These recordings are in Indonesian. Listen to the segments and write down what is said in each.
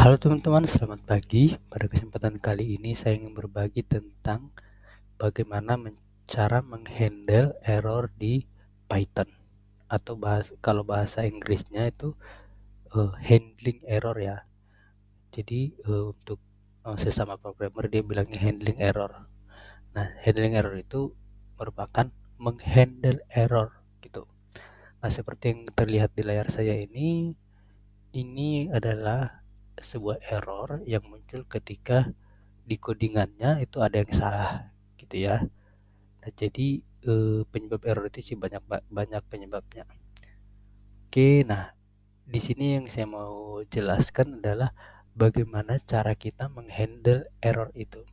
Halo teman-teman, selamat pagi. Pada kesempatan kali ini saya ingin berbagi tentang bagaimana cara menghandle error di Python atau kalau bahasa Inggrisnya itu handling error ya. Jadi untuk sesama programmer dia bilangnya handling error. Nah, handling error itu merupakan menghandle error gitu. Nah, seperti yang terlihat di layar saya ini adalah sebuah error yang muncul ketika di codingannya itu ada yang salah gitu ya. Nah, jadi penyebab error itu sih banyak penyebabnya. Oke, nah di sini yang saya mau jelaskan adalah bagaimana cara kita menghandle error itu.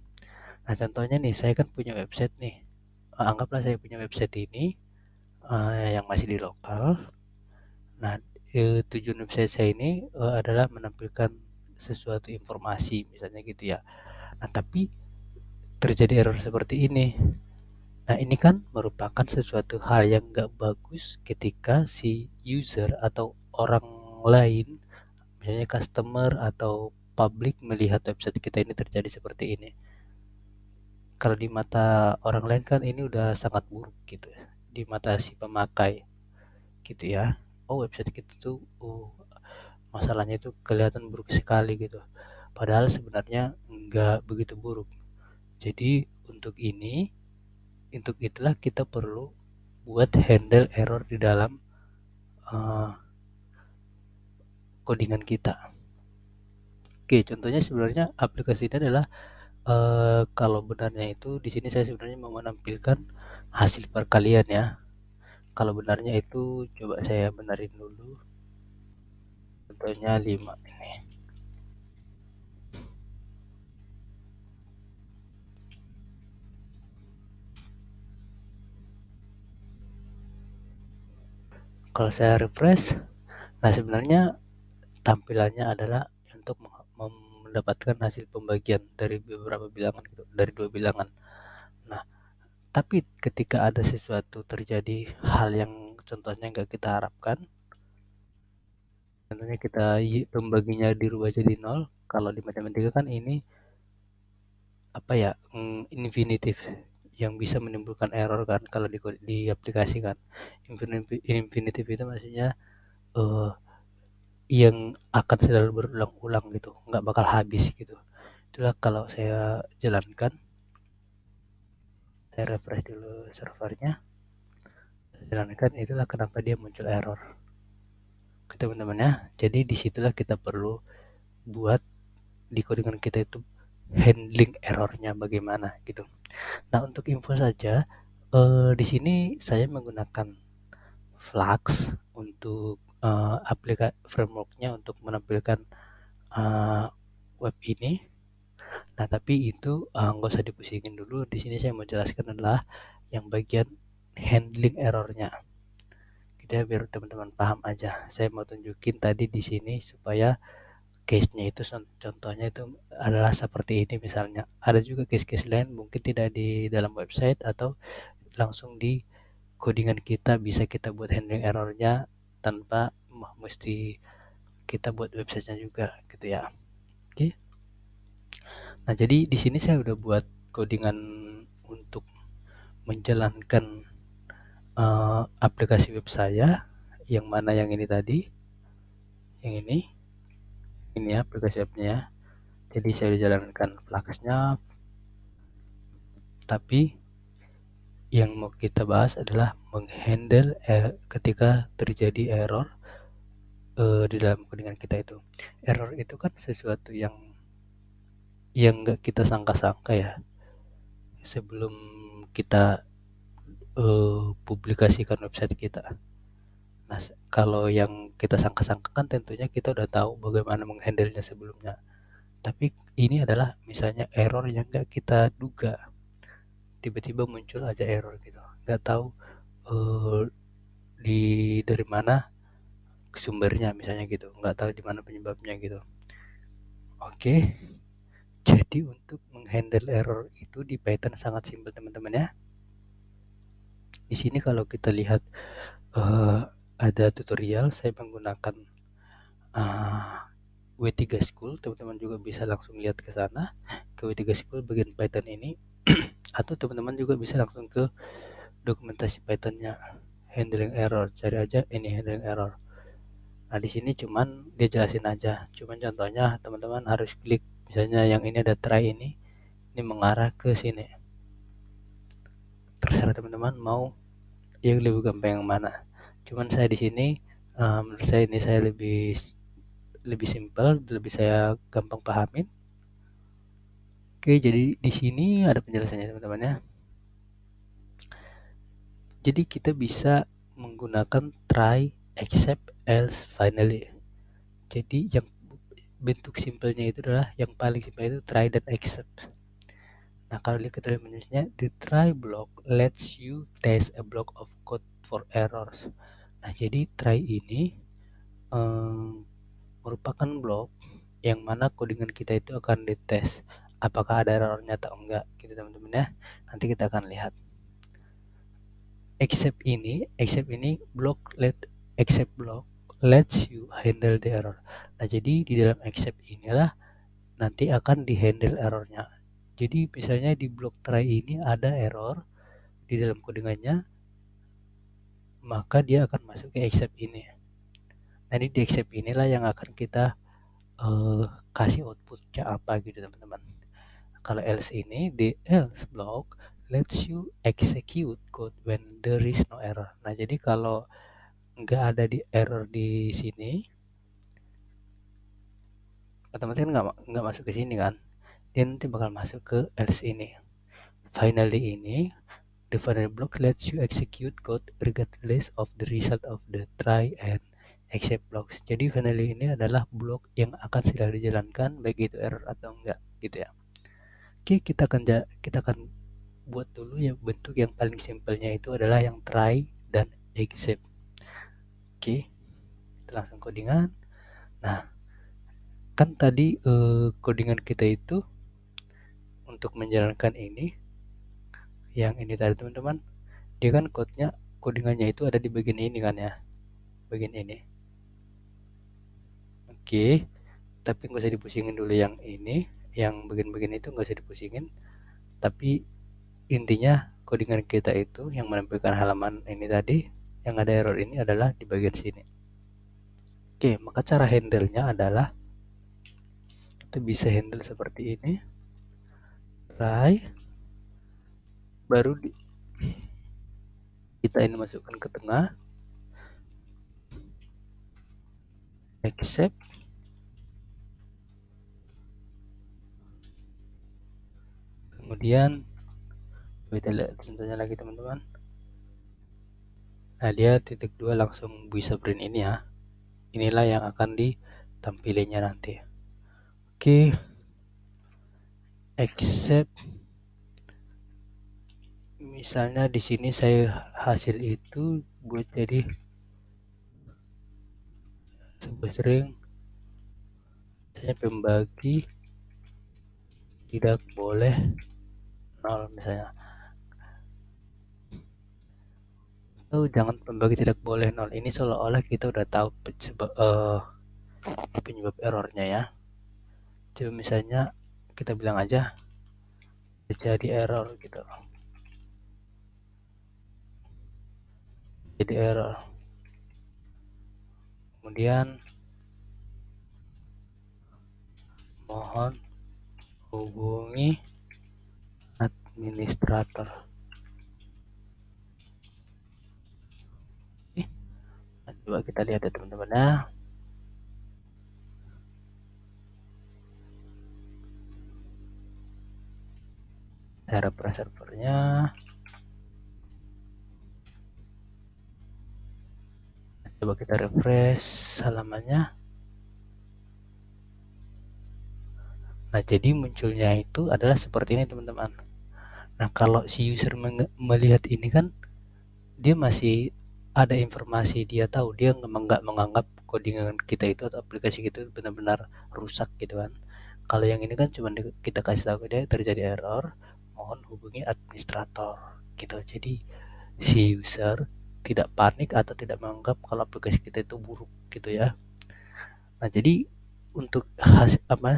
Nah, contohnya nih saya kan punya website nih. Anggaplah saya punya website ini yang masih di lokal. Nah, tujuan website saya ini adalah menampilkan sesuatu informasi misalnya gitu ya. Nah, tapi terjadi error seperti ini. Nah, ini kan merupakan sesuatu hal yang nggak bagus ketika si user atau orang lain, misalnya customer atau publik melihat website kita ini terjadi seperti ini. Kalau di mata orang lain kan ini udah sangat buruk gitu ya. Di mata si pemakai gitu ya. Oh, website kita tuh masalahnya itu kelihatan buruk sekali gitu. Padahal sebenarnya nggak begitu buruk. Jadi untuk itulah kita perlu buat handle error di dalam uh, codingan kita. Oke, contohnya sebenarnya aplikasi ini adalah kalau benarnya itu di sini saya sebenarnya mau menampilkan hasil perkalian ya. Kalau benarnya itu coba saya benarin dulu. Contohnya 5 ini. Kalau saya refresh, nah sebenarnya tampilannya adalah untuk mendapatkan hasil pembagian dari beberapa bilangan gitu, dari dua bilangan. Nah, tapi ketika ada sesuatu terjadi hal yang contohnya nggak kita harapkan, contohnya kita pembaginya dirubah jadi nol, kalau di matematika kan ini apa ya, infinitif yang bisa menimbulkan error kan kalau diaplikasikan. Infinitif itu maksudnya eh, yang akan selalu berulang-ulang gitu, nggak bakal habis gitu. Itulah kalau saya jalankan, saya refresh dulu servernya, saya jalankan, itulah kenapa dia muncul error ke teman-teman ya. Jadi disitulah kita perlu buat di codingan kita itu handling errornya bagaimana gitu. Nah, untuk info saja, di sini saya menggunakan Flux untuk frameworknya untuk menampilkan uh, web ini. Nah, tapi itu nggak usah dipusingin dulu. Di sini saya mau jelaskan adalah yang bagian handling errornya. Kita biar teman-teman paham aja. Saya mau tunjukin tadi di sini supaya case-nya itu contohnya itu adalah seperti ini misalnya. Ada juga case-case lain mungkin tidak di dalam website atau langsung di codingan kita bisa kita buat handling errornya tanpa mesti kita buat websitenya juga gitu ya. Oke. Nah, jadi di sini saya udah buat codingan untuk menjalankan aplikasi web saya yang mana yang ini tadi, yang ini ya aplikasi webnya ya. Jadi saya udah jalankan Fluxnya, tapi yang mau kita bahas adalah menghandle ketika terjadi error di dalam codingan kita itu. Error itu kan sesuatu yang nggak kita sangka-sangka ya sebelum kita publikasikan website kita. Nah, kalau yang kita sangka-sangka kan tentunya kita udah tahu bagaimana menghandle-nya sebelumnya. Tapi ini adalah misalnya error yang nggak kita duga, tiba-tiba muncul aja error gitu. Nggak tahu eh, di dari mana sumbernya misalnya gitu, nggak tahu di mana penyebabnya gitu. Oke, jadi untuk menghandle error itu di Python sangat simpel teman-teman ya. Di sini kalau kita lihat ada tutorial saya menggunakan uh, W3 School, teman-teman juga bisa langsung lihat ke sana, ke W3 School bagian Python ini, atau teman-teman juga bisa langsung ke dokumentasi Pythonnya, handling error, cari aja ini handling error. Nah di sini cuman dia jelasin aja, cuman contohnya teman-teman harus klik, misalnya yang ini ada try ini mengarah ke sini. Terserah teman-teman mau yang lebih gampang yang mana. Cuman saya di sini menurut saya ini saya lebih simpel, lebih saya gampang pahamin. Oke, jadi di sini ada penjelasannya teman-teman ya. Jadi kita bisa menggunakan try, except, else, finally. Jadi yang bentuk simpelnya itu adalah yang paling simpel itu try dan except. Nah, kalau lihat keterangan menulisnya, the try block lets you test a block of code for errors. Nah, jadi try ini merupakan blok yang mana codingan kita itu akan dites apakah ada errornya atau enggak gitu teman-teman ya. Nanti kita akan lihat. Except ini except block lets you handle the error. Nah, jadi di dalam except inilah nanti akan di handle errornya. Jadi misalnya di blok try ini ada error di dalam codingannya, maka dia akan masuk ke except ini. Nah, di except inilah yang akan kita kasih outputnya apa gitu teman-teman. Kalau else ini, the else block lets you execute code when there is no error. Nah, jadi kalau nggak ada di error di sini, otomatis kan nggak masuk ke sini kan. Dia nanti bakal masuk ke else ini. Finally ini, the final block lets you execute code regardless of the result of the try and except blocks. Jadi finally ini adalah blok yang akan selalu dijalankan baik itu error atau enggak gitu ya. Oke, kita akan buat dulu ya bentuk yang paling simpelnya itu adalah yang try dan except. Oke, kita langsung codingan. Nah, kan tadi codingan kita itu untuk menjalankan ini, yang ini tadi teman-teman, dia kan codingannya itu ada di bagian ini kan ya, bagian ini. Oke, tapi nggak usah dipusingin dulu yang ini, yang bagian-bagian itu nggak usah dipusingin. Tapi intinya codingan kita itu yang menampilkan halaman ini tadi, yang ada error ini adalah di bagian sini. Oke, maka cara handle-nya adalah kita bisa handle seperti ini. Try, baru kita ini masukkan ke tengah, except, kemudian kita lihat contohnya lagi teman-teman. Nah, dia titik 2 langsung bisa print ini ya. Inilah yang akan ditampilinya nanti. Oke, except misalnya di sini saya hasil itu buat jadi sebuah string, saya pembagi tidak boleh 0 misalnya. Oh, jangan pembagi tidak boleh 0. Ini seolah-olah kita udah tahu penyebab errornya ya. Coba misalnya kita bilang aja jadi error gitu. Jadi error. Kemudian mohon hubungi administrator. Nah, coba kita lihat ya teman-teman ya. Cara servernya. Coba kita refresh halamannya. Nah, jadi munculnya itu adalah seperti ini teman-teman. Nah, kalau si user melihat ini kan dia masih ada informasi, dia tahu, dia nggak menganggap codingan kita itu atau aplikasi kita itu benar-benar rusak gitu kan. Kalau yang ini kan cuma kita kasih tahu dia terjadi error, mohon hubungi administrator gitu. Jadi si user tidak panik atau tidak menganggap kalau aplikasi kita itu buruk gitu ya. Nah, jadi untuk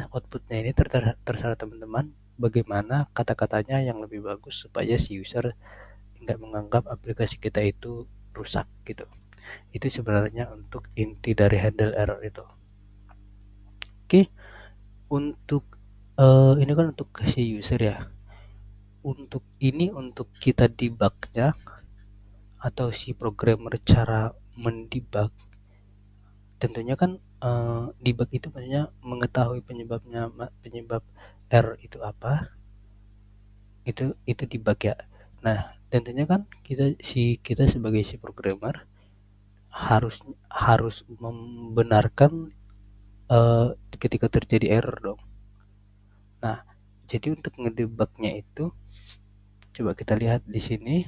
outputnya ini terserah teman-teman bagaimana kata-katanya yang lebih bagus supaya si user nggak menganggap aplikasi kita itu rusak gitu. Itu sebenarnya untuk inti dari handle error itu. Oke, untuk ini kan untuk si user ya. Untuk kita debugnya atau si programmer cara mendebug, tentunya kan debug itu maksudnya mengetahui penyebab error itu apa, itu debug ya. Nah, tentunya kan kita sebagai si programmer harus harus membenarkan ketika terjadi error dong. Nah, jadi untuk ngedebugnya itu coba kita lihat di sini.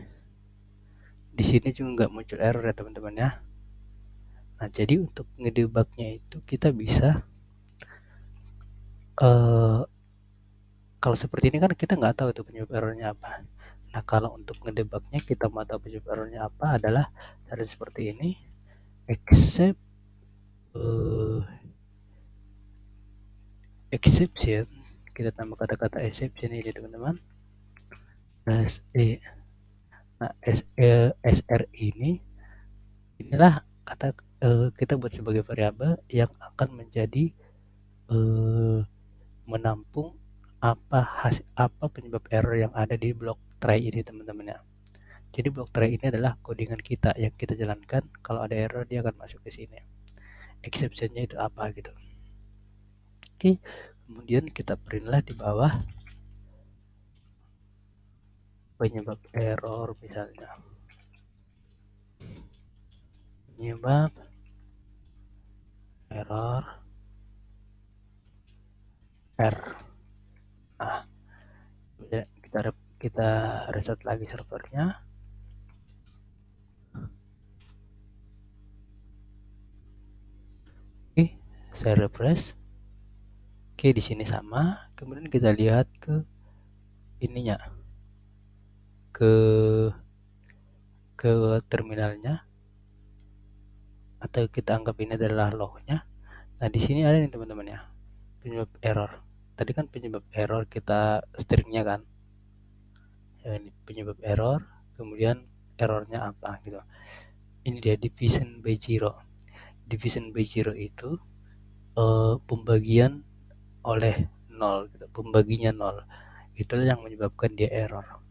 Di sini juga nggak muncul error ya teman-teman ya. Nah, jadi untuk ngedebugnya itu kita bisa eh, kalau seperti ini kan kita nggak tahu itu penyebab errornya apa. Nah, kalau untuk ngedebugnya kita mau tahu penyebab errornya apa adalah cara seperti ini, except exception. Kita tambah kata-kata exception ini teman-teman. Nah, SR inilah kata kita buat sebagai variabel yang akan menjadi menampung apa penyebab error yang ada di blok try ini teman-teman ya. Jadi blok try ini adalah codingan kita yang kita jalankan, kalau ada error dia akan masuk ke sini. Exceptionnya itu apa gitu. Oke, kemudian kita printlah di bawah penyebab error misalnya. Penyebab error R. Nah, kita reset lagi servernya. Oke, saya refresh. Oke, di sini sama. Kemudian kita lihat ke ininya, ke terminalnya, atau kita anggap ini adalah lognya. Nah, di sini ada nih teman-teman ya, penyebab error. Tadi kan penyebab error kita stringnya kan, ya, ini penyebab error, kemudian errornya apa gitu. Ini dia division by zero. Division by zero itu pembagian oleh 0 gitu. Pembaginya 0 itulah yang menyebabkan dia error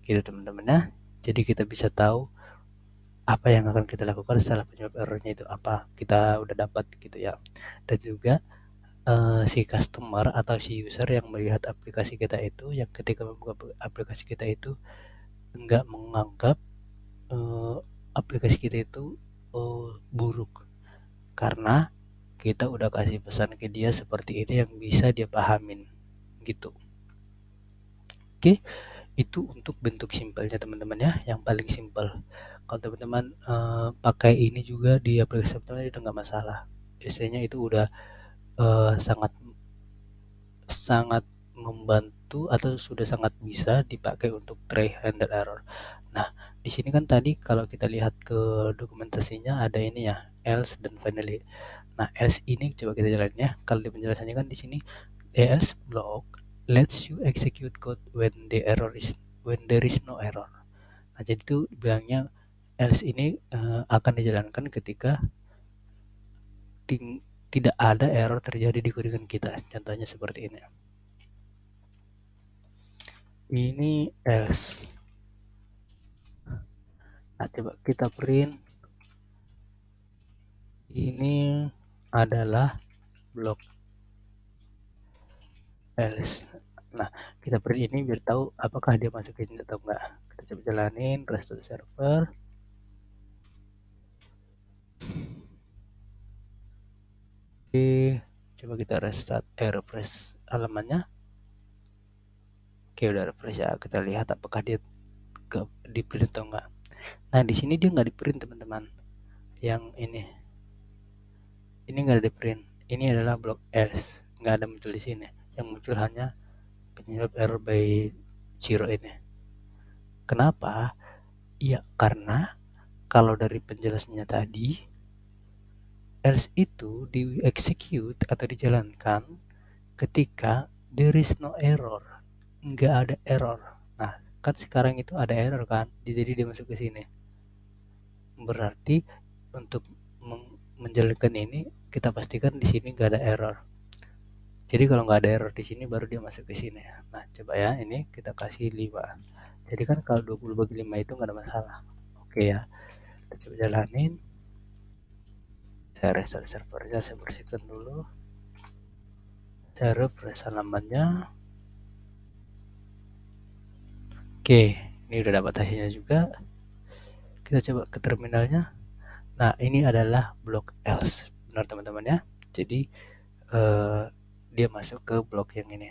gitu teman-teman ya. Jadi kita bisa tahu apa yang akan kita lakukan setelah penyebab errornya itu apa, kita udah dapat gitu ya. Dan juga si customer atau si user yang melihat aplikasi kita itu, yang ketika membuka aplikasi kita itu enggak menganggap uh, aplikasi kita itu buruk, karena kita udah kasih pesan ke dia seperti ini yang bisa dia pahamin gitu. Oke, itu untuk bentuk simpelnya teman-teman ya, yang paling simpel. Kalau teman-teman pakai ini juga di aplikasi teman-teman itu nggak masalah. Biasanya itu udah sangat sangat membantu atau sudah sangat bisa dipakai untuk try handle error. Nah, di sini kan tadi kalau kita lihat ke dokumentasinya ada ini ya, else dan finally. Nah, else ini coba kita jalanin ya. Kalau di penjelasannya kan di sini else block lets you execute code when there is no error. Nah, jadi itu bilangnya else ini akan dijalankan ketika tidak ada error terjadi di codingan kita. Contohnya seperti ini. Ini else. Nah, coba kita print. Ini adalah blok else. Nah, kita print ini biar tahu apakah dia masukin atau enggak. Kita coba jalanin restore server. Oke, coba kita refresh halamannya. Oke, udah refresh ya. Kita lihat apakah dia di print atau enggak. Nah, di sini dia nggak di print teman-teman. Yang ini nggak ada di print. Ini adalah blok else, nggak ada muncul di sini. Yang muncul hanya penyebab error by zero ini. Kenapa? Ya karena kalau dari penjelasannya tadi else itu di execute atau dijalankan ketika there is no error, nggak ada error. Nah, kan sekarang itu ada error kan, jadi dia masuk ke sini. Berarti untuk menjalankan ini kita pastikan di sini nggak ada error. Jadi kalau nggak ada error di sini baru dia masuk ke sini. Nah, coba ya, ini kita kasih 5. Jadi kan kalau 20 bagi 5 itu nggak ada masalah. Oke ya, kita coba jalanin. Saya restart servernya, saya bersihkan dulu. Saya refresh halamannya. Oke, ini udah dapat hasilnya juga. Kita coba ke terminalnya. Nah, ini adalah blok else. Benar teman-teman ya. Jadi dia masuk ke blok yang ini.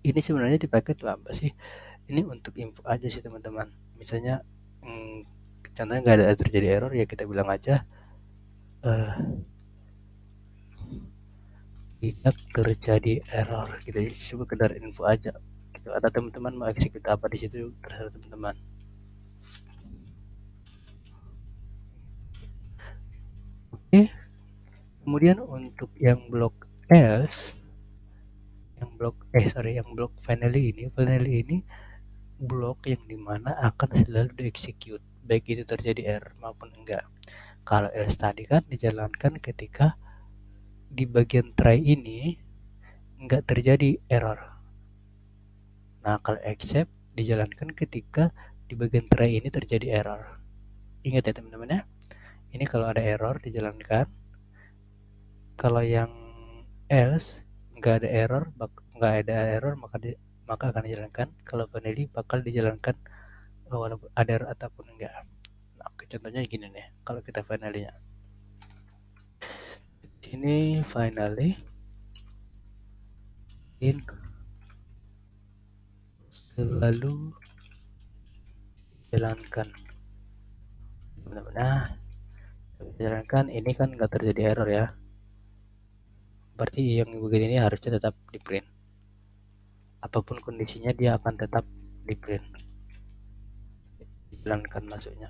Ini sebenarnya dipakai tuh apa sih? Ini untuk info aja sih teman-teman. Misalnya contohnya nggak ada terjadi error, ya kita bilang aja tidak terjadi error gitu. Sekedar info aja gitu. Atau teman-teman mau execute apa di situ terserah teman-teman. Oke, kemudian untuk yang blok else, yang blok finally ini blok yang dimana akan selalu dieksekut baik itu terjadi error maupun enggak. Kalau else tadi kan dijalankan ketika di bagian try ini enggak terjadi error. Nah, kalau except dijalankan ketika di bagian try ini terjadi error. Ingat ya teman-teman ya, ini kalau ada error dijalankan. Kalau yang else nggak ada error maka akan dijalankan. Kalau finally bakal dijalankan walaupun ada error ataupun enggak. Nah, contohnya gini nih, kalau kita finally-nya. Ini finally in selalu jalankan. Benar-benar jalankan, ini kan nggak terjadi error ya. Berarti yang begini ini harusnya tetap di print. Apapun kondisinya dia akan tetap di print. Jalankan masuknya.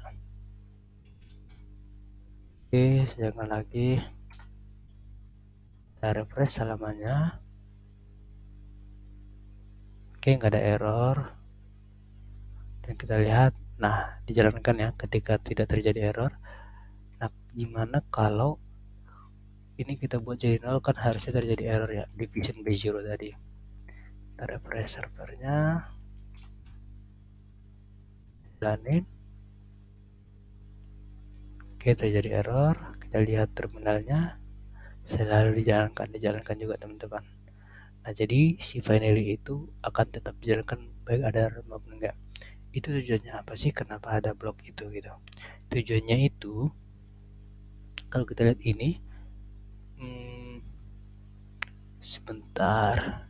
Oke, jangan lagi. Saya refresh halamannya. Oke, nggak ada error. Dan kita lihat, nah dijalankan ya ketika tidak terjadi error. Nah, gimana kalau ini kita buat jadi 0 kan harusnya terjadi error ya, division by 0 tadi. Kita refresh servernya, jalanin. Oke, terjadi error. Kita lihat terminalnya, selalu dijalankan juga teman-teman. Nah, jadi si finally itu akan tetap dijalankan baik ada error maupun enggak. Itu tujuannya apa sih, kenapa ada blok itu gitu. Tujuannya itu kalau kita lihat ini sebentar.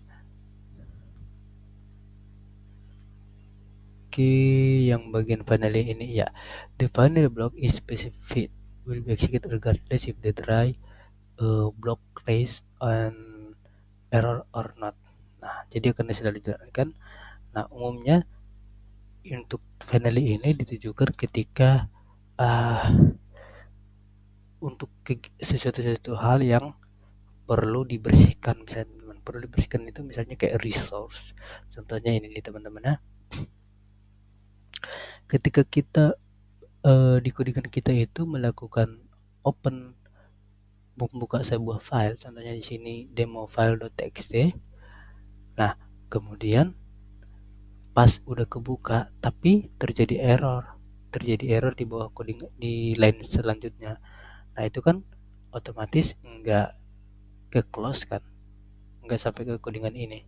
Oke, yang bagian finally ini ya, the final block is specified will be executed regardless if they try block raise on error or not. Nah, jadi akan selalu dijalankan. Nah, umumnya untuk finally ini ditujukan ketika untuk sesuatu hal yang perlu dibersihkan. Misalnya teman perlu dibersihkan itu misalnya kayak resource. Contohnya ini nih teman-teman ya. Ketika kita di codingan kita itu melakukan membuka sebuah file, contohnya di sini demo file.txt. Nah, kemudian pas udah kebuka tapi terjadi error di bawah coding di line selanjutnya. Nah, itu kan otomatis nggak ke close kan, nggak sampai ke codingan ini.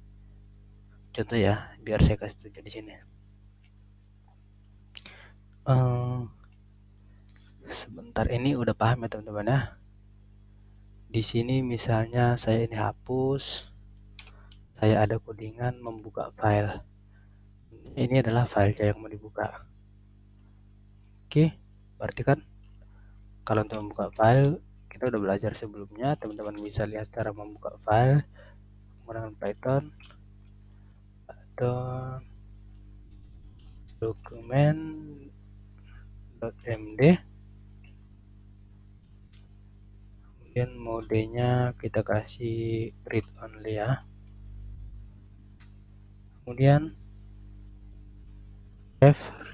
Contoh ya, biar saya kasih tunjuk di sini. Sebentar, ini udah paham ya teman-teman ya. Di sini misalnya saya ini hapus, saya ada codingan membuka file. Ini adalah file yang mau dibuka. Oke, berarti kan kalau untuk membuka file kita udah belajar sebelumnya, teman-teman bisa lihat cara membuka file menggunakan Python atau dokumen.md. kemudian modenya kita kasih read only ya. Kemudian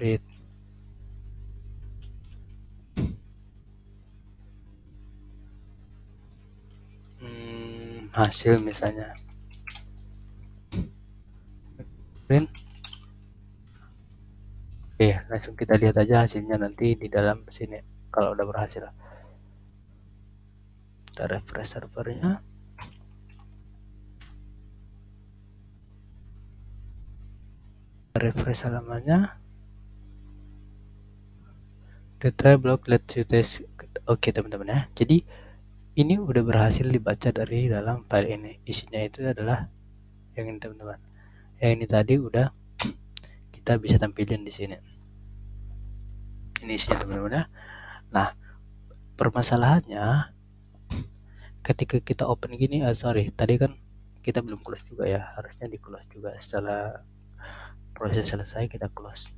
read hasil misalnya print. Oke, langsung kita lihat aja hasilnya nanti di dalam sini kalau udah berhasil. Kita refresh servernya. Refresh halamannya. The try block let you test. Oke teman-teman ya. Jadi ini udah berhasil dibaca dari dalam file ini. Isinya itu adalah yang ini teman-teman. Yang ini tadi udah kita bisa tampilin di sini. Ini isinya teman-teman ya. Nah, permasalahannya ketika kita open gini, tadi kan kita belum close juga ya. Harusnya di close juga. Setelah proses selesai kita close.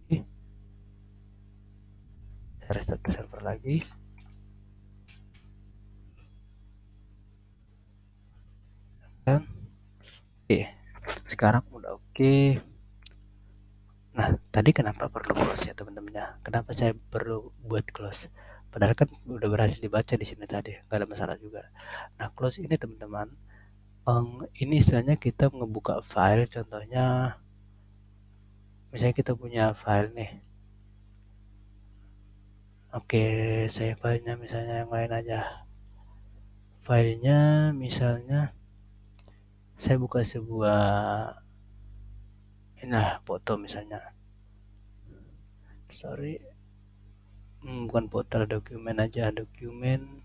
Oke. Saya restart server lagi. Dan oke. Sekarang udah oke. Nah, tadi kenapa perlu close ya teman-teman ya? Kenapa saya perlu buat close? Padahal kan udah berhasil dibaca di sini tadi, nggak ada masalah juga. Nah, close ini teman-teman, ini istilahnya kita ngebuka file, contohnya, misalnya kita punya file nih. Oke, saya filenya misalnya yang lain aja. Filenya misalnya, saya buka sebuah, foto misalnya. Bukan foto, dokumen aja, dokumen.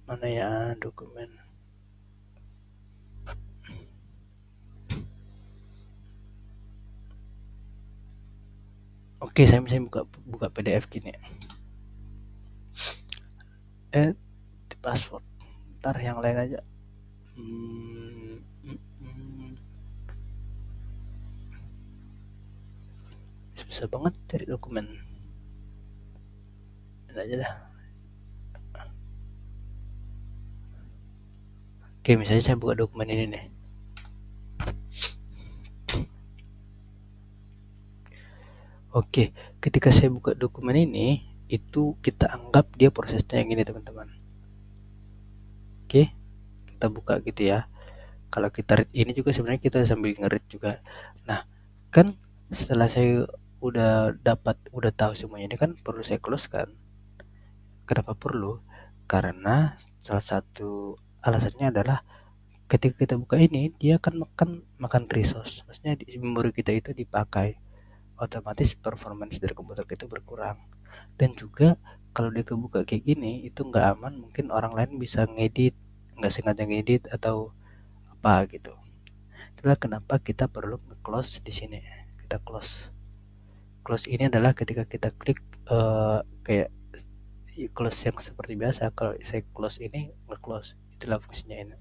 Mana ya dokumen? Oke, saya misalnya buka PDF gini. Password. Ntar yang lain aja. Susah banget cari dokumen. Ini aja dah. Oke, misalnya saya buka dokumen ini nih. Oke, ketika saya buka dokumen ini, itu kita anggap dia prosesnya yang ini teman-teman. Oke, kita buka gitu ya. Kalau kita read ini juga sebenarnya kita sambil nge-read juga. Nah, kan setelah saya udah tahu semuanya ini kan perlu saya close kan. Kenapa perlu? Karena salah satu alasannya adalah ketika kita buka ini dia akan makan resource, maksudnya di memori kita itu dipakai, otomatis performance dari komputer kita berkurang. Dan juga kalau dia kebuka kayak gini itu nggak aman, mungkin orang lain bisa ngedit, nggak sengaja ngedit atau apa gitu. Itulah kenapa kita perlu close di sini. Kita close ini adalah ketika kita klik kayak close yang seperti biasa. Kalau saya close ini nge-close, itulah fungsinya ini.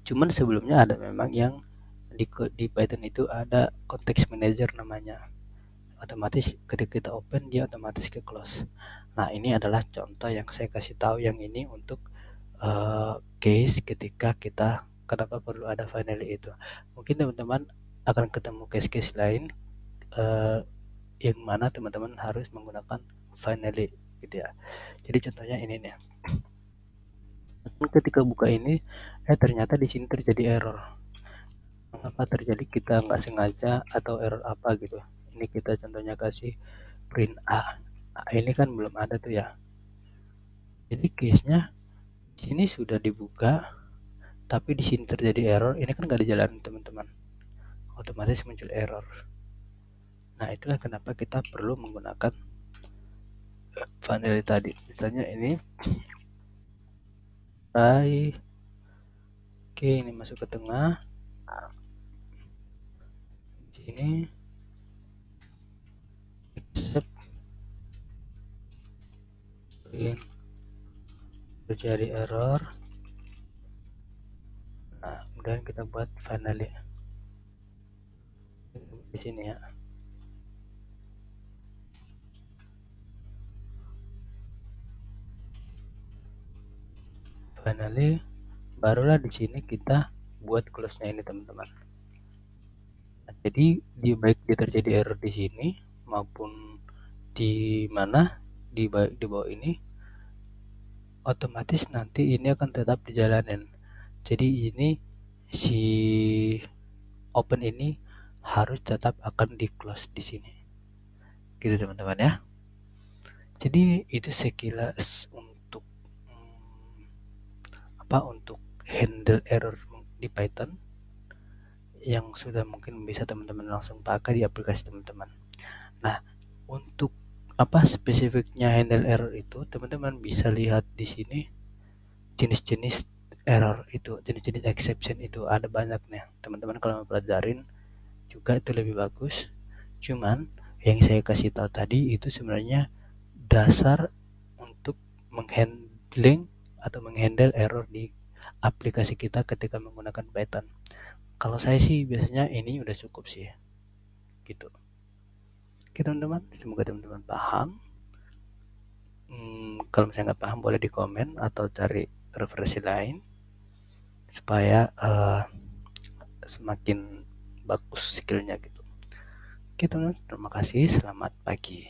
Cuman sebelumnya ada memang yang di Python itu ada context manager namanya. Otomatis ketika kita open dia otomatis ke close. Nah, ini adalah contoh yang saya kasih tahu yang ini untuk case ketika kita kenapa perlu ada finally itu. Mungkin teman-teman akan ketemu case-case lain yang mana teman-teman harus menggunakan finally gitu ya. Jadi contohnya ini nih. Ketika buka ini, ternyata di sini terjadi error. Mengapa terjadi? Kita nggak sengaja atau error apa gitu. Ini kita contohnya kasih print A. Ini kan belum ada tuh ya. Jadi case-nya di sini sudah dibuka, tapi di sini terjadi error. Ini kan nggak dijalanin teman-teman. Otomatis muncul error. Nah, itulah kenapa kita perlu menggunakan finally tadi. Misalnya ini oke, ini masuk ke tengah. Di sini accept print terjadi error. Nah, kemudian kita buat finally di sini ya. finally barulah di sini kita buat close-nya ini teman-teman. Nah, jadi baik dia terjadi error di sini maupun di mana di bawah ini, otomatis nanti ini akan tetap dijalanin. Jadi ini si open ini harus tetap akan di close di sini. Gitu teman-teman ya. Jadi itu sekilas untuk untuk handle error di Python yang sudah mungkin bisa teman-teman langsung pakai di aplikasi teman-teman. Nah, untuk spesifiknya handle error itu teman-teman bisa lihat di sini jenis-jenis error itu, jenis-jenis exception itu ada banyak nih. Teman-teman kalau mau pelajarin juga itu lebih bagus. Cuman yang saya kasih tahu tadi itu sebenarnya dasar untuk menghandle error di aplikasi kita ketika menggunakan Python. Kalau saya sih biasanya ini udah cukup sih, gitu. Oke teman-teman, semoga teman-teman paham. Kalau misalnya nggak paham boleh di komen atau cari referensi lain supaya semakin bagus skillnya gitu. Oke teman-teman, terima kasih. Selamat pagi.